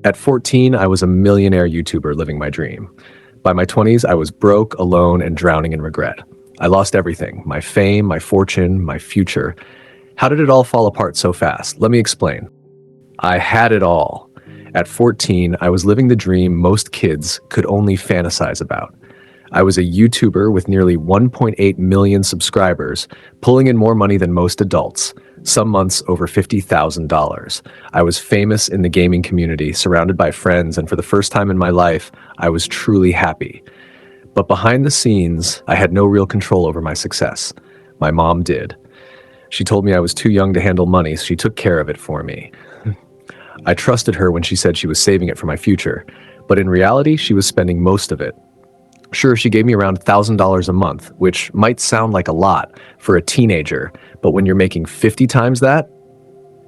At 14, I was a millionaire YouTuber living my dream. By my 20s, I was broke, alone, and drowning in regret. I lost everything: my fame, my fortune, my future. How did it all fall apart so fast? Let me explain. I had it all. At 14, I was living the dream most kids could only fantasize about. I was a YouTuber with nearly 1.8 million subscribers, pulling in more money than most adults, some months over $50,000. I was famous in the gaming community, surrounded by friends, and for the first time in my life, I was truly happy. But behind the scenes, I had no real control over my success. My mom did. She told me I was too young to handle money, so she took care of it for me. I trusted her when she said she was saving it for my future, but in reality, she was spending most of it. Sure, she gave me around $1,000 a month, which might sound like a lot for a teenager, but when you're making 50 times that,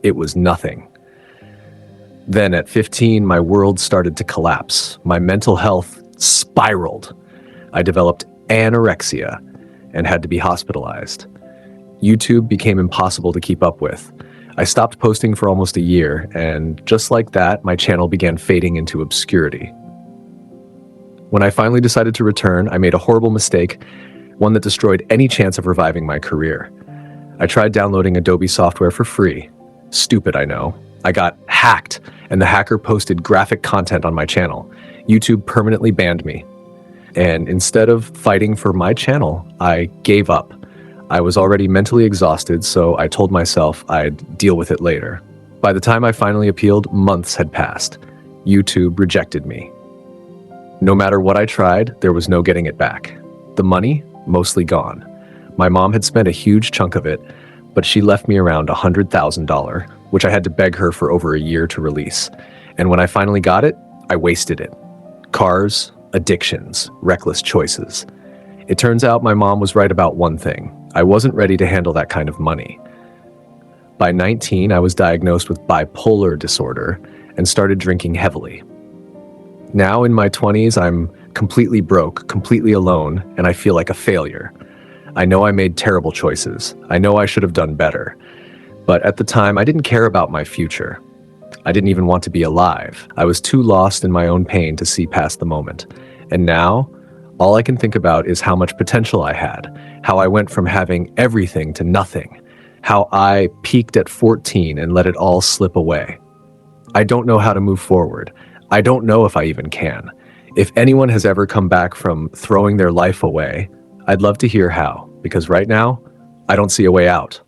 it was nothing. Then at 15, my world started to collapse. My mental health spiraled. I developed anorexia and had to be hospitalized. YouTube became impossible to keep up with. I stopped posting for almost a year, and just like that, my channel began fading into obscurity. When I finally decided to return, I made a horrible mistake, one that destroyed any chance of reviving my career. I tried downloading Adobe software for free. Stupid, I know. I got hacked, and the hacker posted graphic content on my channel. YouTube permanently banned me. And instead of fighting for my channel, I gave up. I was already mentally exhausted, so I told myself I'd deal with it later. By the time I finally appealed, months had passed. YouTube rejected me. No matter what I tried, there was no getting it back. The money, mostly gone. My mom had spent a huge chunk of it, but she left me around $100,000, which I had to beg her for over a year to release. And when I finally got it, I wasted it. Cars, addictions, reckless choices. It turns out my mom was right about one thing. I wasn't ready to handle that kind of money. By 19, I was diagnosed with bipolar disorder and started drinking heavily. Now in my 20s, I'm completely broke, completely alone, and I feel like a failure. I know I made terrible choices. I know I should have done better. But at the time, I didn't care about my future. I didn't even want to be alive. I was too lost in my own pain to see past the moment. And now, all I can think about is how much potential I had, how I went from having everything to nothing, how I peaked at 14 and let it all slip away. I don't know how to move forward. I don't know if I even can. If anyone has ever come back from throwing their life away, I'd love to hear how, because right now, I don't see a way out.